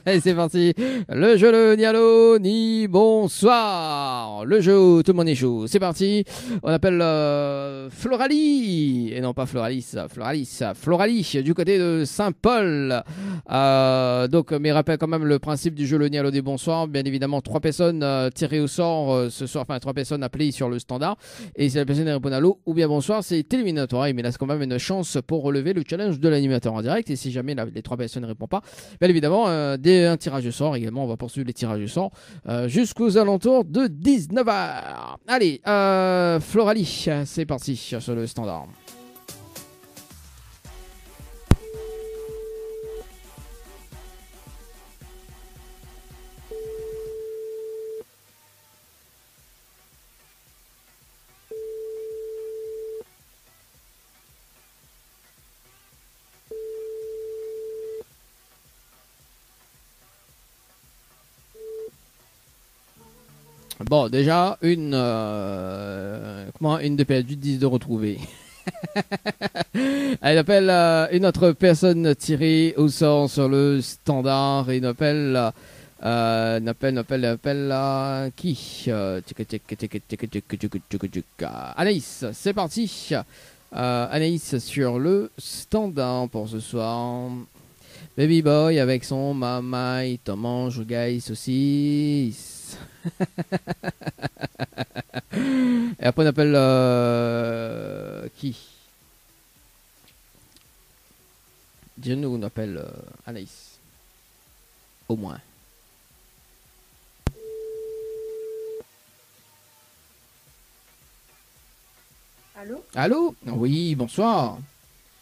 Speaker 1: Allez, c'est parti. Le jeu le Nialo ni bonsoir. Le jeu tout le monde est chaud. C'est parti. On appelle Floralie et non pas Floralis, Floralie du côté de Saint-Paul. Donc, mais rappelle quand même le principe du jeu le Nialo des bonsoirs. Bien évidemment, 3 personnes tirées au sort ce soir, enfin 3 personnes appelées sur le standard. Et si la personne répond à l'eau ou bien bonsoir, c'est éliminatoire. Il me laisse quand même une chance pour relever le challenge de l'animateur en direct. Et si jamais les 3 personnes ne répondent pas, bien évidemment, dès un tirage au sort également, on va poursuivre les tirages au sort jusqu'aux alentours de 19h. Allez, Floralie, c'est parti sur le standard. Bon, déjà, une de perdu, 10 de retrouver. Elle appelle une autre personne tirée au sort sur le standard et appelle qui Anaïs, c'est parti. Anaïs sur le standard pour ce soir. Baby Boy avec son maman, il t'en mange gay saucisse. Et après on appelle qui Dieu nous on appelle Anaïs. Au moins.
Speaker 5: Allô?
Speaker 1: Allô? Oui, bonsoir.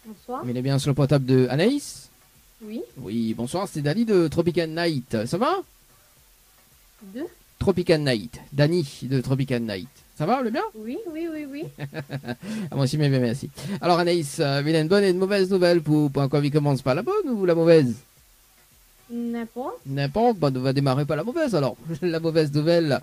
Speaker 5: Bonsoir.
Speaker 1: Mais il est bien sur le portable de Anaïs?
Speaker 5: Oui.
Speaker 1: Oui, bonsoir, c'est Dani de Tropical Night. Ça va?
Speaker 5: De?
Speaker 1: Tropical Night. Dani de Tropical Night. Ça va, le bien?
Speaker 5: Oui, oui, oui, oui.
Speaker 1: Moi aussi, mais bien, merci. Alors Anaïs, il a une bonne et une mauvaise nouvelle pour un il commence par la bonne ou la mauvaise?
Speaker 5: N'importe.
Speaker 1: N'importe, bah, on va démarrer par la mauvaise alors. La mauvaise nouvelle,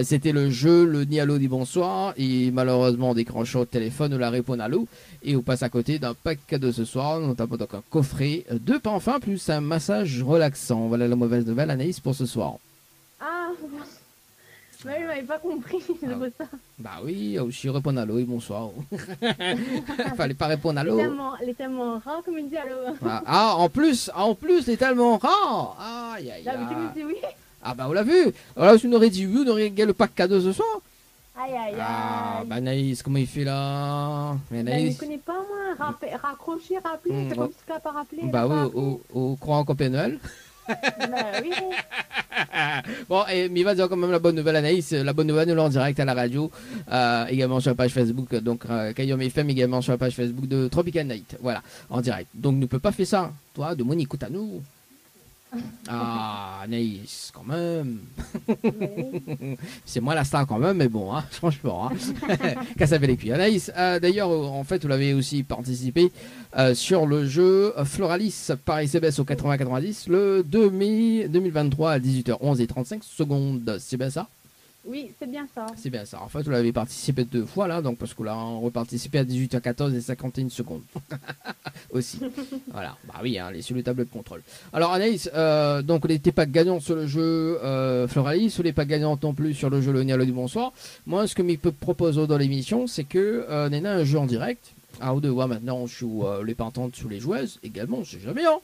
Speaker 1: c'était le jeu, le Nialo dit bonsoir, et malheureusement on décroche au téléphone ou la répond à l'eau, et on passe à côté d'un pack cadeau ce soir, notamment donc un coffret, 2 parfums plus un massage relaxant. Voilà la mauvaise nouvelle Anaïs pour ce soir.
Speaker 5: Ah, mais je n'avais pas compris, c'est pour ça.
Speaker 1: Bah oui, aussi répondre à l'eau et bonsoir. Fallait pas répondre à l'eau.
Speaker 5: Elle est tellement rare comme il dit allô.
Speaker 1: En plus, il est tellement rare. Aïe, aïe,
Speaker 5: D'habitude,
Speaker 1: aïe.
Speaker 5: il dit oui.
Speaker 1: Ah bah on l'a vu. Alors si on aurait dit oui, on aurait gagné le pack cadeau ce soir.
Speaker 5: Aïe, aïe, aïe.
Speaker 1: Ah bah Anaïs, comment il fait là? Mais
Speaker 5: Je
Speaker 1: Anaïs,
Speaker 5: ne connais pas moi. Raccrocher, rappeler, c'est comme si tu n'as pas rappelé.
Speaker 1: bah oui, au courant Compé Noël.
Speaker 5: Bah oui.
Speaker 1: Bon, mais il va dire quand même la bonne nouvelle Anaïs. La bonne nouvelle, nous l'en direct à la radio, également sur la page Facebook, donc Kayom FM, également sur la page Facebook de Tropical Night, voilà, en direct. Donc ne peut pas faire ça, toi, de mon écoute à nous. Ah, Anaïs, quand même.
Speaker 5: Oui.
Speaker 1: C'est moi la star quand même, mais bon, hein, franchement, hein. Qu'à ça fait les cuits. Anaïs, d'ailleurs, en fait, vous l'avez aussi participé sur le jeu Floralis Paris CBS au 80-90 le 2 mai 2023 à 18h11 et 35 secondes. C'est bien ça?
Speaker 5: Oui, c'est bien ça.
Speaker 1: C'est bien ça. En fait, vous l'avez participé 2 fois là, donc parce que là, on reparticipé à 18h14 et 51 secondes. Aussi. Voilà. Bah oui, hein, les sur le tableau de contrôle. Alors Anaïs, donc on n'était pas gagnant sur le jeu Floralis, on n'est pas gagnant non plus sur le jeu Le Nialo du Bonsoir. Moi, ce que me propose dans l'émission, c'est que on a un jeu en direct. À ou deux, maintenant, je joue les pentantes sous les joueuses également, c'est jamais bien.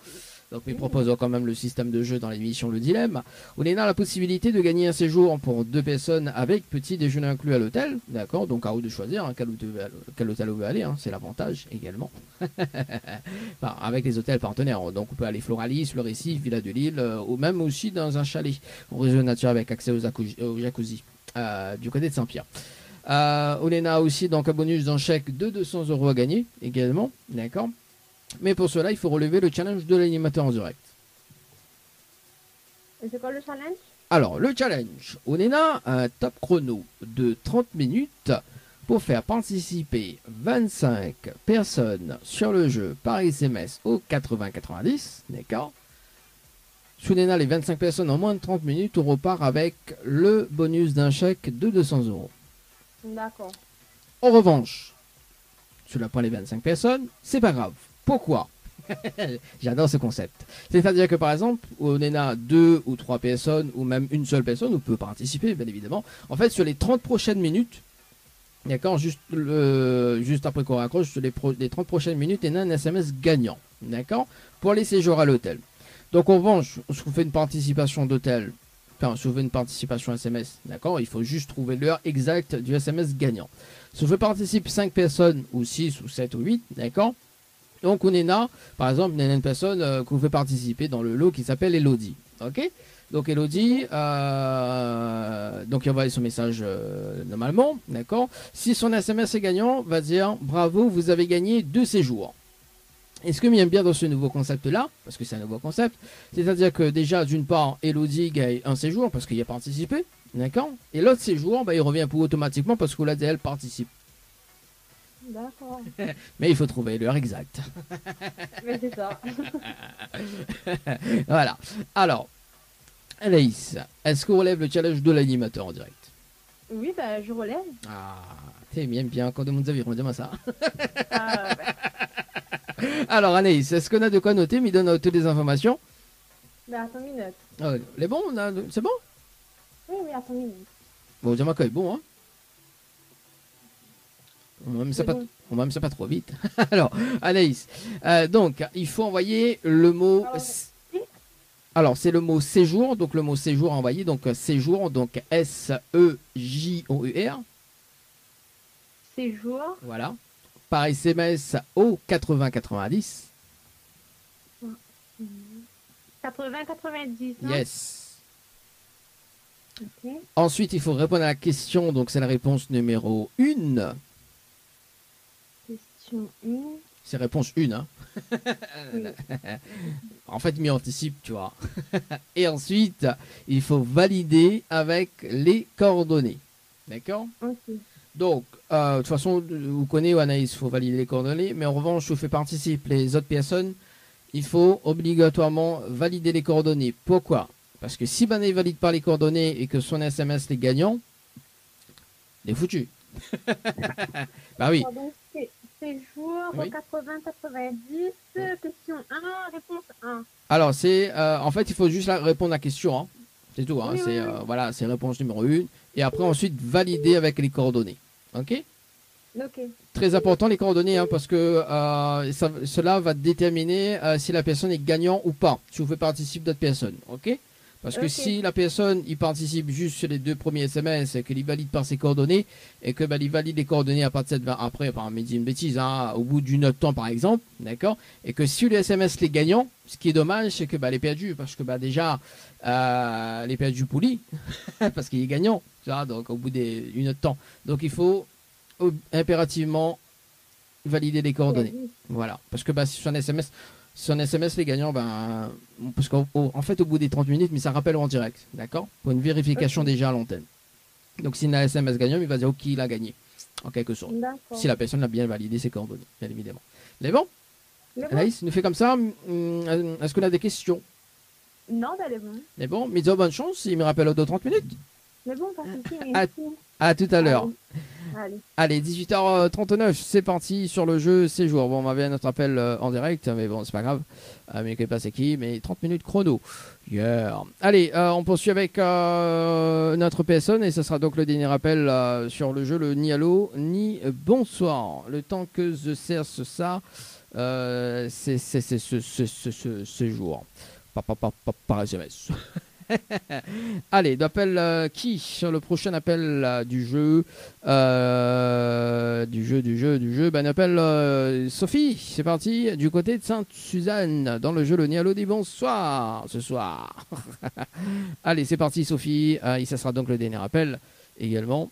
Speaker 1: Donc il propose quand même le système de jeu dans l'émission Le Dilemme. On a la possibilité de gagner un séjour pour 2 personnes avec petit déjeuner inclus à l'hôtel. D'accord, donc à vous de choisir quel hôtel vous veut aller, hein, c'est l'avantage également. Enfin, avec les hôtels partenaires. Donc on peut aller Floralis, Le Récif, Villa de Lille, ou même aussi dans un chalet au réseau naturel avec accès au jacuzzi du côté de Saint-Pierre. On a aussi donc un bonus d'un chèque de 200 € à gagner également, d'accord. Mais pour cela, il faut relever le challenge de l'animateur en direct.
Speaker 5: Et c'est quoi le challenge?
Speaker 1: Alors, le challenge, on a un top chrono de 30 minutes pour faire participer 25 personnes sur le jeu par SMS au 80-90, d'accord. Si on a les 25 personnes en moins de 30 minutes, on repart avec le bonus d'un chèque de 200 €.
Speaker 5: D'accord.
Speaker 1: En revanche, si on pas les 25 personnes, c'est pas grave. Pourquoi? J'adore ce concept. C'est-à-dire que par exemple, on a 2 ou 3 personnes, ou même une seule personne, on peut participer, bien évidemment. En fait, sur les 30 prochaines minutes, d'accord, juste après qu'on raccroche, sur les 30 prochaines minutes, il y a un SMS gagnant, d'accord, pour les séjours à l'hôtel. Donc en revanche, on se fait une participation d'hôtel. Enfin, si on veut une participation SMS, d'accord, il faut juste trouver l'heure exacte du SMS gagnant. Si on veut participer 5 personnes, ou 6, ou 7, ou 8, d'accord. Donc on est là, par exemple, il y a une personne que vous fait participer dans le lot qui s'appelle Elodie, ok. Donc Elodie, donc il envoie son message normalement, d'accord. Si son SMS est gagnant, va dire bravo, vous avez gagné 2 séjours. Et ce que j'aime bien dans ce nouveau concept-là, parce que c'est un nouveau concept, c'est-à-dire que déjà, d'une part, Elodie gagne un séjour parce qu'il a participé, d'accord. Et l'autre séjour, il revient pour automatiquement parce que l'ADL participe.
Speaker 5: D'accord.
Speaker 1: Mais il faut trouver l'heure exacte.
Speaker 5: Mais c'est ça.
Speaker 1: Voilà. Alors, Anaïs, est-ce qu'on relève le challenge de l'animateur en direct?
Speaker 5: Oui, bah, je relève.
Speaker 1: Ah, t'es bien quand de mon avis, on dit ça.
Speaker 5: Ah,
Speaker 1: Alors, Anaïs, est-ce qu'on a de quoi noter? Mais donne toutes les informations.
Speaker 5: bah, attends une minute.
Speaker 1: Les bons, c'est bon?
Speaker 5: Oui, attends une minute.
Speaker 1: Bon, dis-moi quand est bon, hein. On va même ça pas trop vite. Alors, Anaïs, donc, il faut envoyer le mot... Alors, c'est le mot séjour, donc le mot séjour à envoyer, donc séjour, donc S-E-J-O-U-R.
Speaker 5: Séjour.
Speaker 1: Voilà. Par SMS au 80-90.
Speaker 5: 80-90.
Speaker 1: Yes.
Speaker 5: Ok.
Speaker 1: Ensuite, il faut répondre à la question, donc c'est la réponse numéro 1.
Speaker 5: Question 1.
Speaker 1: C'est réponse 1, hein.
Speaker 5: Oui.
Speaker 1: En fait, m'y anticipe, tu vois. Et ensuite, il faut valider avec les coordonnées. D'accord?
Speaker 5: Ok.
Speaker 1: Donc, de toute façon, vous connaissez Anaïs, il faut valider les coordonnées. Mais en revanche, je fais participe les autres personnes, il faut obligatoirement valider les coordonnées. Pourquoi? Parce que si ne valide pas les coordonnées et que son SMS est gagnant, il est foutu. Bah oui.
Speaker 5: Donc, séjour
Speaker 1: Oui.
Speaker 5: 80-90. Question 1, réponse 1.
Speaker 1: Alors, c'est en fait, il faut juste répondre à la question. Hein. C'est tout. Hein.
Speaker 5: Oui,
Speaker 1: C'est
Speaker 5: oui.
Speaker 1: voilà, c'est réponse numéro 1. Et après, ensuite, valider avec les coordonnées. Ok?
Speaker 5: Ok.
Speaker 1: Très important les coordonnées, hein, parce que cela va déterminer si la personne est gagnant ou pas. Si vous faites participer d'autres personnes. Ok? Parce que
Speaker 5: Ok.
Speaker 1: si la personne il participe juste sur les 2 premiers SMS et qu'il valide par ses coordonnées et que il valide les coordonnées à partir de après, par exemple, une bêtise, hein, au bout d'une autre temps par exemple, d'accord, et que si le SMS les gagnant, ce qui est dommage, c'est que les perdu parce que déjà les perdu pour lui parce qu'il est gagnant, tu vois, donc au bout d'une autre temps. Donc il faut impérativement valider les coordonnées. Voilà, parce que si son SMS les gagnants, parce qu'en fait au bout des 30 minutes, mais ça rappelle en direct, d'accord, pour une vérification déjà à l'antenne. Donc si un SMS gagnant, il va dire ok, il a gagné, en quelque sorte.
Speaker 5: D'accord.
Speaker 1: Si la personne a bien validé ses coordonnées, bien évidemment. Mais bon,
Speaker 5: Mais bon.
Speaker 1: Anaïs, nous fait comme ça. Est-ce qu'on a des questions?
Speaker 5: Non, bah, elle est bon.
Speaker 1: Mais bon, mais disons bonne chance, il me rappelle aux 30 minutes.
Speaker 5: Mais bon, pas de souci.
Speaker 1: À-
Speaker 5: Merci.
Speaker 1: À tout à l'heure.
Speaker 5: Allez.
Speaker 1: Allez, 18h39, c'est parti sur le jeu séjour. Bon, on avait notre appel en direct, mais bon, c'est pas grave. Mais que pas c'est qui, mais 30 minutes chrono. Yeah. Allez, on poursuit avec notre personne et ce sera donc le dernier appel sur le jeu, le ni allô ni bonsoir. Le temps que je cherche ça, c'est ce jour. Par SMS. Allez, d'appel qui sur le prochain appel du jeu Ben appelle Sophie, c'est parti du côté de Sainte-Suzanne dans le jeu Le Nialo dit bonsoir ce soir. Allez, c'est parti Sophie, et ça sera donc le dernier appel également.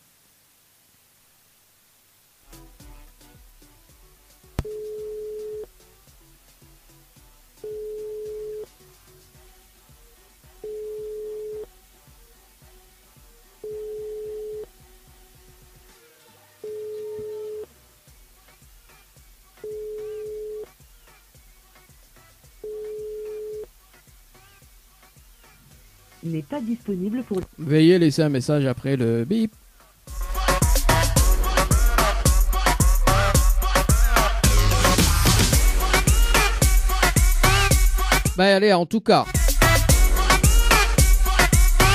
Speaker 6: N'est pas disponible pour...
Speaker 1: Veuillez laisser un message après le bip. Ben allez, en tout cas,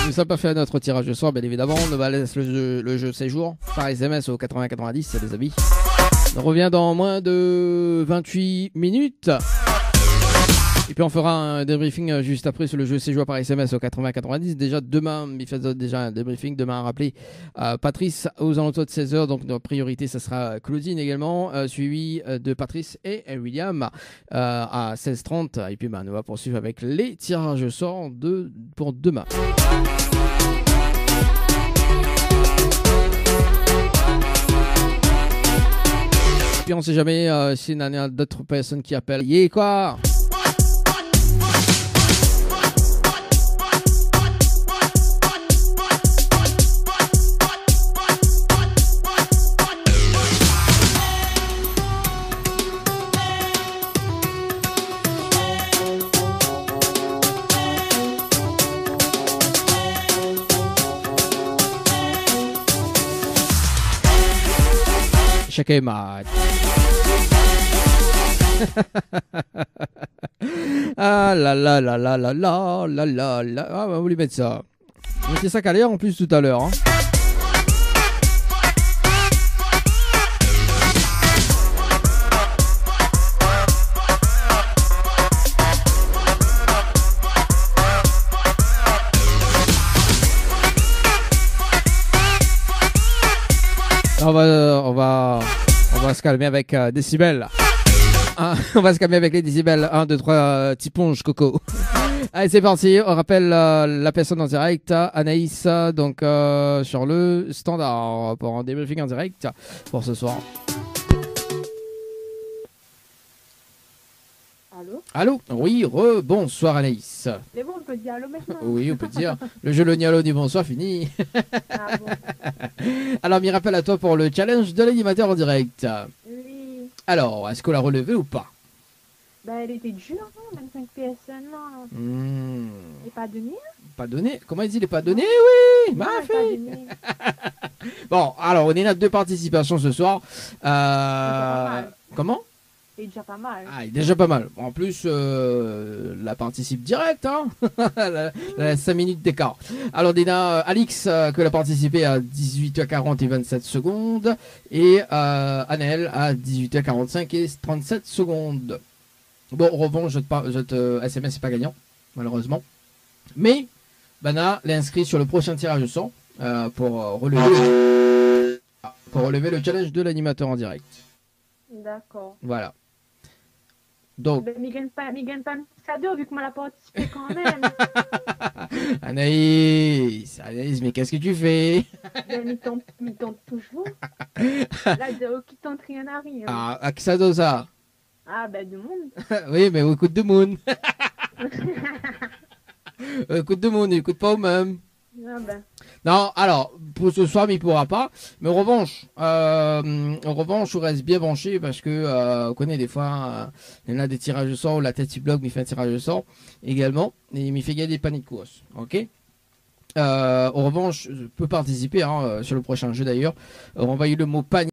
Speaker 1: nous ne sommes pas fait notre tirage de soir, bien évidemment. On va laisser le jeu séjour par SMS au 80-90, c'est des avis. On revient dans moins de 28 minutes. Et puis on fera un débriefing juste après sur le jeu séjour par SMS au 80-90. Déjà demain, il fait déjà un débriefing. Demain, rappelez Patrice aux alentours de 16h. Donc notre priorité, ça sera Claudine également, suivi de Patrice et William à 16h30. Et puis on va poursuivre avec les tirages au sort pour demain. Et puis on sait jamais s'il y a d'autres personnes qui appellent. Yeah, quoi! Chacun est mat. Ah là là là là là là là là là. Ah, on va lui mettre ça. Mettez ça qu'à l'air en plus tout à l'heure. Hein. On va se calmer avec décibels. On va se calmer avec les décibels. 1, 2, 3, tiponge, coco. Allez, c'est parti. On rappelle la personne en direct, Anaïs, donc sur le standard pour un débriefing en direct pour ce soir.
Speaker 5: Allô?
Speaker 1: Allô? Oui, bonsoir Anaïs.
Speaker 5: C'est bon, on peut dire allô maintenant?
Speaker 1: Oui, on peut dire. Le jeu Le Nialo dit bonsoir, fini.
Speaker 5: Ah bon.
Speaker 1: Alors, m'y rappelle à toi pour le challenge de l'animateur en direct.
Speaker 5: Oui.
Speaker 1: Alors, est-ce qu'on l'a relevé ou pas?
Speaker 5: Bah, elle était dure, hein, 25 PSN là.
Speaker 1: Hmm.
Speaker 5: Et pas donné?
Speaker 1: Pas donné? Comment il dit? Il est pas donné? Oui!
Speaker 5: Non,
Speaker 1: Ma
Speaker 5: elle est pas
Speaker 1: fille!
Speaker 5: donnée.
Speaker 1: Bon, alors, on est là 2 participations ce soir. Comment?
Speaker 5: C'est déjà pas mal.
Speaker 1: Ah, il est déjà pas mal. En plus, la participe direct, hein. la 5 minutes d'écart. Alors, on a Alix, que l'a participé à 18h40 et 27 secondes. Et Annelle à 18h45 et 37 secondes. Bon, en revanche, je SMS, c'est pas gagnant, malheureusement. Mais, Bana l'a inscrit sur le prochain tirage de son pour relever le challenge de l'animateur en direct.
Speaker 5: D'accord.
Speaker 1: Voilà. Donc,
Speaker 5: Mais il gagne pas un cadeau vu que moi l'a participé quand même.
Speaker 1: Anaïs, mais qu'est-ce que tu fais?
Speaker 5: Mais il tente toujours. Là, qui tente rien à rien.
Speaker 1: Ah, que ça donne ça?
Speaker 5: Ah, ben, du monde.
Speaker 1: Oui, mais écoute de Moon. Écoute de Moon, il écoute pas au même.
Speaker 5: Ah ben.
Speaker 1: Non, alors, pour ce soir, mais il pourra pas. Mais en revanche, on reste bien branché parce que on connaît des fois, il y en a des tirages de sort, la tête blog m'y fait un tirage de sort également, et il m'y fait gagner des paniers de course. Ok. En revanche, je peux participer sur le prochain jeu d'ailleurs. Envoyez le mot panier.